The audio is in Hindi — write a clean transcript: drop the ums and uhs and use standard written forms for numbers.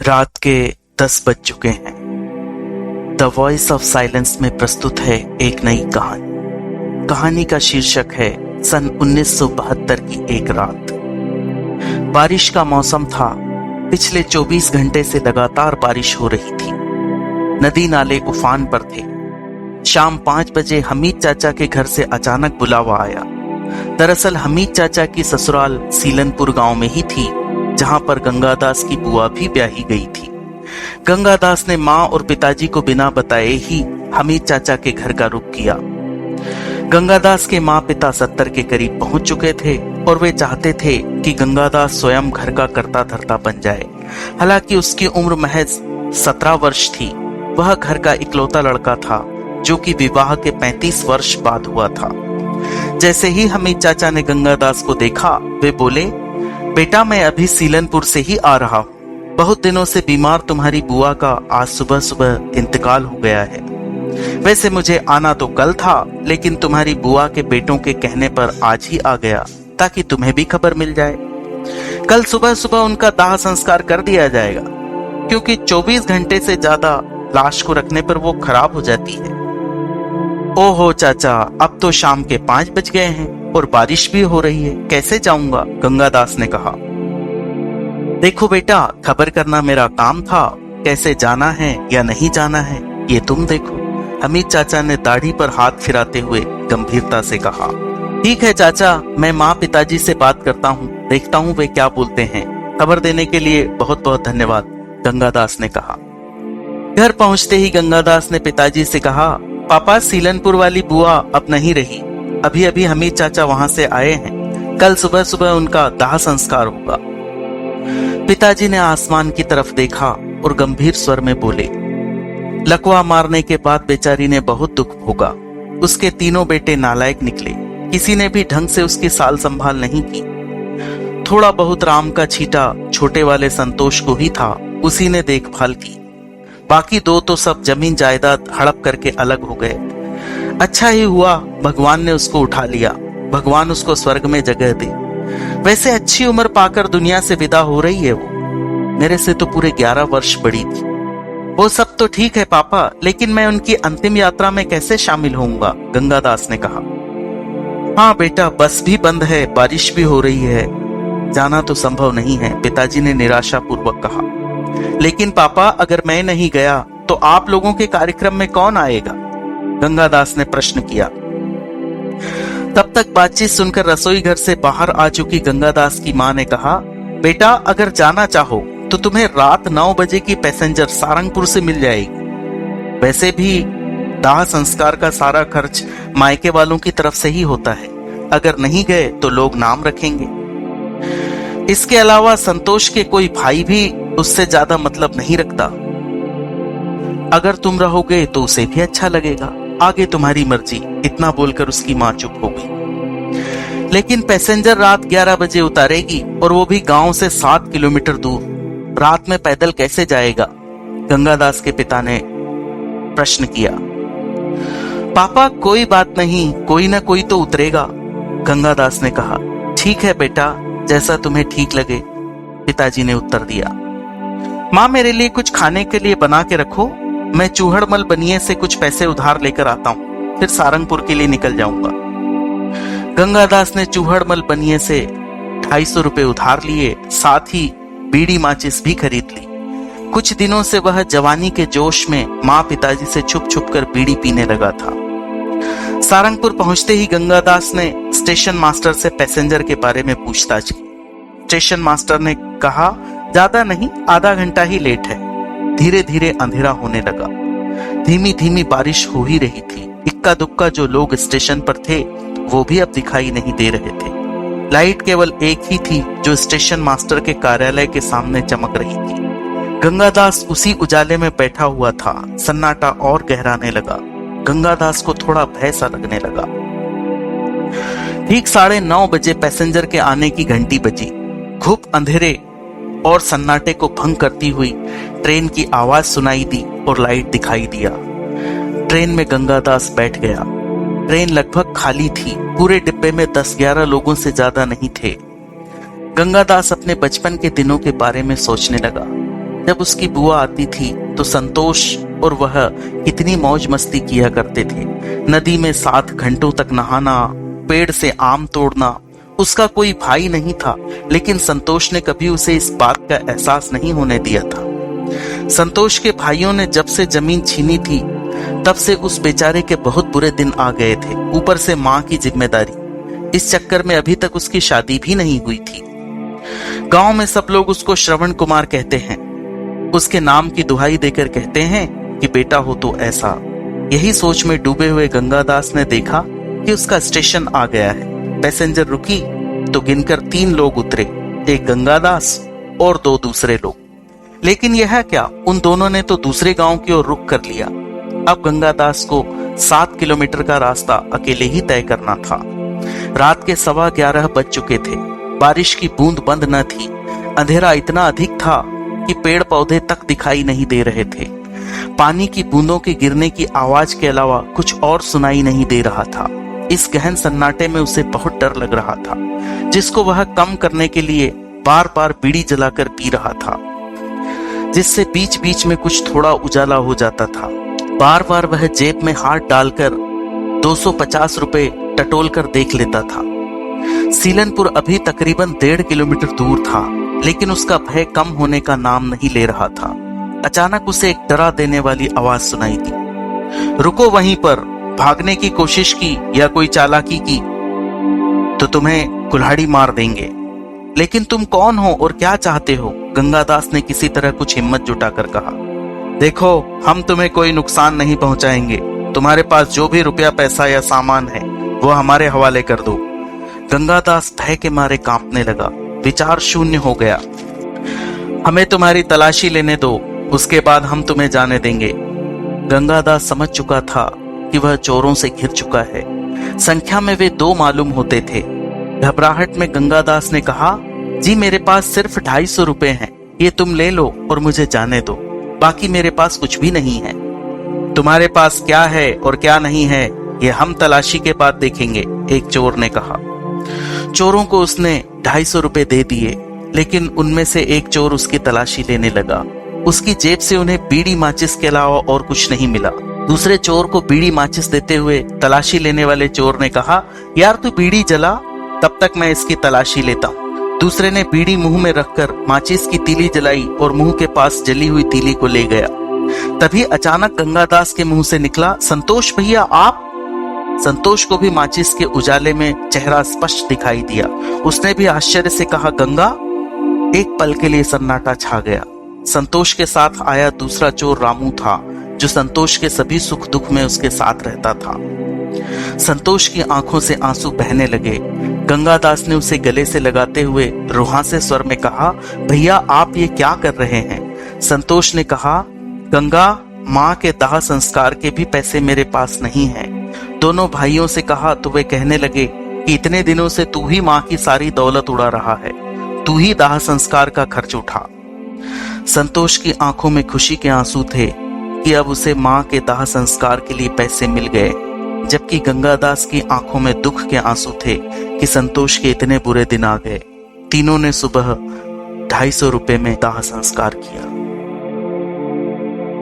रात के 10 बज चुके हैं। द वॉइस ऑफ साइलेंस में प्रस्तुत है एक नई कहानी। कहानी का शीर्षक है सन 1972 की एक रात। बारिश का मौसम था। पिछले 24 घंटे से लगातार बारिश हो रही थी। नदी नाले उफान पर थे। शाम 5 बजे हमीद चाचा के घर से अचानक बुलावा आया। दरअसल हमीद चाचा की ससुराल सीलनपुर गांव में ही थी, जहां पर गंगादास की बुआ भी ब्याही गई थी। गंगादास ने मां और पिताजी को बिना बताए ही हमीद चाचा के घर का रुख किया। गंगादास के मां पिता 70 के करीब पहुंच चुके थे और वे चाहते थे कि गंगादास स्वयं घर का कर्ता धर्ता बन जाए। हालांकि उसकी उम्र महज 17 वर्ष थी। वह घर का इकलौता लड़का था, जो कि विवाह के 35 वर्ष बाद हुआ था। जैसे ही हमीद चाचा ने गंगादास को देखा, वे बोले, बेटा मैं अभी सीलनपुर से ही आ रहा हूँ। बहुत दिनों से बीमार तुम्हारी बुआ का आज सुबह सुबह इंतकाल हो गया है। वैसे मुझे आना तो कल था, लेकिन तुम्हारी बुआ के बेटों के कहने पर आज ही आ गया, ताकि तुम्हें भी खबर मिल जाए। कल सुबह सुबह उनका दाह संस्कार कर दिया जाएगा, क्योंकि 24 घंटे से ज्यादा लाश को रखने पर वो खराब हो जाती है। ओहो चाचा, अब तो शाम के 5 बज गए हैं और बारिश भी हो रही है, कैसे जाऊंगा? गंगादास ने कहा। देखो बेटा, खबर करना मेरा काम था। कैसे जाना है या नहीं जाना है, ये तुम देखो। हमीद चाचा ने दाढ़ी पर हाथ फिराते हुए गंभीरता से कहा। ठीक है चाचा, मैं माँ पिताजी से बात करता हूँ, देखता हूँ वे क्या बोलते हैं। खबर देने के लिए बहुत बहुत धन्यवाद, गंगादास ने कहा। घर पहुंचते ही गंगादास ने पिताजी से कहा, पापा सीलनपुर वाली बुआ अब नहीं रही। अभी अभी हमीद चाचा वहां से आए हैं। कल सुबह सुबह उनका दाह संस्कार होगा। पिताजी ने आसमान की तरफ देखा और गंभीर स्वर में बोले, लकवा मारने के बाद बेचारी ने बहुत दुख भोगा। उसके तीनों बेटे नालायक निकले। किसी ने भी ढंग से उसकी साल संभाल नहीं की। थोड़ा बहुत राम का छीटा छोटे वाले संतोष को ही था, उसी ने देखभाल की। बाकी 2 तो सब जमीन जायदाद हड़प करके अलग हो गए। अच्छा ही हुआ भगवान ने उसको उठा लिया। भगवान उसको स्वर्ग में जगह दे। वैसे अच्छी उम्र पाकर दुनिया से विदा हो रही है वो। मेरे से तो पूरे 11 वर्ष बड़ी थी। वो सब तो ठीक है पापा, लेकिन मैं उनकी अंतिम यात्रा में कैसे शामिल होऊंगा? गंगादास ने कहा। हाँ बेटा, बस भी बंद है, बारिश भी हो रही है, जाना तो संभव नहीं है, पिताजी ने निराशापूर्वक कहा। लेकिन पापा, अगर मैं नहीं गया तो आप लोगों के कार्यक्रम में कौन आएगा? गंगादास ने प्रश्न किया। तब तक बातचीत सुनकर रसोई घर से बाहर आ चुकी गंगादास की मां ने कहा, बेटा अगर जाना चाहो तो तुम्हें रात 9 बजे की पैसेंजर सारंगपुर से मिल जाएगी। वैसे भी दाह संस्कार का सारा खर्च मायके वालों की तरफ से ही होता है। अगर नहीं गए तो लोग नाम रखेंगे। इसके अलावा संतोष के कोई भाई भी उससे ज्यादा मतलब नहीं रखता। अगर तुम रहोगे तो उसे भी अच्छा लगेगा। आगे तुम्हारी मर्जी। इतना बोलकर उसकी मां चुप हो गई। लेकिन पैसेंजर रात 11 बजे उतारेगी, और वो भी गांव से 7 किलोमीटर दूर। रात में पैदल कैसे जाएगा? गंगादास के पिता ने प्रश्न किया। पापा कोई बात नहीं, कोई ना कोई तो उतरेगा, गंगादास ने कहा। ठीक है बेटा, जैसा तुम्हें ठीक लगे, पिताजी ने उत्तर दिया। माँ मेरे लिए कुछ खाने के लिए बना के रखो। मैं चूहड़मल बनिए से कुछ पैसे उधार लेकर आता हूँ, फिर सारंगपुर के लिए निकल जाऊंगा। गंगादास ने चूहड़मल बनिए से 250 रुपए उधार लिए, साथ ही बीड़ी माचिस भी खरीद ली। कुछ दिनों से वह जवानी के जोश में माँ पिताजी से छुप छुप कर बीड़ी पीने लगा था। सारंगपुर पहुंचते ही गंगादास ने स्टेशन मास्टर से पैसेंजर के बारे में पूछताछ की। स्टेशन मास्टर ने कहा, ज्यादा नहीं, आधा घंटा ही लेट है। धीरे धीरे अंधेरा होने लगा। धीमी धीमी बारिश हो ही रही थी। इक्का दुक्का जो लोग स्टेशन पर थे वो भी अब दिखाई नहीं दे रहे थे। लाइट केवल एक ही थी, जो स्टेशन मास्टर के कार्यालय के सामने चमक रही थी। गंगादास उसी उजाले में बैठा हुआ था। सन्नाटा और गहराने लगा। गंगादास को थोड़ा भय सा लगने लगा। ठीक 9:30 बजे पैसेंजर के आने की घंटी बजी। घुप अंधेरे और सन्नाटे को भंग करती हुई ट्रेन की आवाज सुनाई दी और लाइट दिखाई दिया। ट्रेन में गंगादास बैठ गया। ट्रेन लगभग खाली थी। पूरे डिब्बे में 10-11 लोगों से ज्यादा नहीं थे। गंगादास अपने बचपन के दिनों के बारे में सोचने लगा। जब उसकी बुआ आती थी तो संतोष और वह कितनी मौज मस्ती किया करते थे। नदी में 7 घंटों तक नहाना, पेड़ से आम तोड़ना। उसका कोई भाई नहीं था, लेकिन संतोष ने कभी उसे इस बात का एहसास नहीं होने दिया था। संतोष के भाइयों ने जब से जमीन छीनी थी तब से उस बेचारे के बहुत बुरे दिन आ गए थे। ऊपर से माँ की जिम्मेदारी, इस चक्कर में अभी तक उसकी शादी भी नहीं हुई थी। गांव में सब लोग उसको श्रवण कुमार कहते हैं। उसके नाम की दुहाई देकर कहते हैं कि बेटा हो तो ऐसा। यही सोच में डूबे हुए गंगादास ने देखा कि उसका स्टेशन आ गया है। पैसेंजर रुकी तो गिनकर 3 लोग उतरे, एक गंगादास और 2 दूसरे लोग। लेकिन यह क्या, उन दोनों ने तो दूसरे गांव की ओर रुख कर लिया। अब गंगादास को 7 किलोमीटर का रास्ता अकेले ही तय करना था। रात के 11:15 बज चुके थे। बारिश की बूंद बंद न थी। अंधेरा इतना अधिक था कि पेड़ पौधे तक दिखाई नहीं दे रहे थे। पानी की बूंदों के गिरने की आवाज के अलावा कुछ और सुनाई नहीं दे रहा था। इस गहन सन्नाटे में उसे बहुत डर लग रहा था, जिसको वह कम करने के लिए बार बार बीड़ी जलाकर पी रहा था, जिससे बीच बीच में कुछ थोड़ा उजाला हो जाता था। बार बार वह जेब में हाथ डालकर 250 रुपए टटोल कर देख लेता था। सीलनपुर अभी तकरीबन 1.5 किलोमीटर दूर था, लेकिन उसका भय कम होने का नाम नहीं ले रहा था। अचानक उसे एक डरा देने वाली आवाज सुनाई दी। रुको वहीं पर, भागने की कोशिश की या कोई चालाकी की तो तुम्हें कुल्हाड़ी मार देंगे। लेकिन तुम कौन हो और क्या चाहते हो? गंगादास ने किसी तरह कुछ हिम्मत जुटाकर कहा। देखो, हम तुम्हें कोई नुकसान नहीं पहुंचाएंगे। तुम्हारे पास जो भी रुपया पैसा या सामान है वो हमारे हवाले कर दो। गंगादास भय के मारे कांपने लगा। विचार शून्य हो गया। हमें तुम्हारी तलाशी लेने दो, उसके बाद हम तुम्हें जाने देंगे। गंगादास समझ चुका था कि वह चोरों से घिर चुका है। संख्या में वे 2 मालूम होते थे। घबराहट में गंगादास ने कहा, जी मेरे पास सिर्फ 250 रुपए हैं, ये तुम ले लो और मुझे जाने दो। बाकी मेरे पास कुछ भी नहीं है। तुम्हारे पास क्या है और क्या नहीं है ये हम तलाशी के बाद देखेंगे, एक चोर ने कहा। चोरों को उसने 250 रुपए दे दिए, लेकिन उनमें से एक चोर उसकी तलाशी लेने लगा। उसकी जेब से उन्हें बीड़ी माचिस के अलावा और कुछ नहीं मिला। दूसरे चोर को बीड़ी माचिस देते हुए तलाशी लेने वाले चोर ने कहा, यार तू बीड़ी जला, तब तक मैं इसकी तलाशी लेता हूँ। दूसरे ने बीड़ी मुंह में रखकर माचिस की तीली जलाई और मुंह के पास जली हुई तीली को ले गया। तभी अचानक गंगादास के मुंह से निकला, संतोष भैया आप? संतोष को भी माचिस के उजाले में चेहरा स्पष्ट दिखाई दिया। उसने भी आश्चर्य से कहा, गंगा? एक पल के लिए सन्नाटा छा गया। संतोष के साथ आया दूसरा चोर रामू था, जो संतोष के सभी सुख दुख में उसके साथ रहता था। संतोष की आंखों से आंसू बहने लगे। गंगादास ने उसे गले से लगाते हुए रुहासे स्वर में कहा, भैया आप ये क्या कर रहे हैं? संतोष ने कहा, गंगा, माँ के दाह संस्कार के भी पैसे मेरे पास नहीं हैं। दोनों भाइयों से कहा तो वे कहने लगे कि इतने दिनों से तू ही माँ की सारी दौलत उड़ा रहा है, तू ही दाह संस्कार का खर्च उठा। संतोष की आंखों में खुशी के आंसू थे कि अब उसे माँ के दाह संस्कार के लिए पैसे मिल गए, जबकि गंगादास की आंखों में दुख के आंसू थे कि संतोष के इतने बुरे दिन आ गए। तीनों ने सुबह 250 रुपए में दाह संस्कार किया।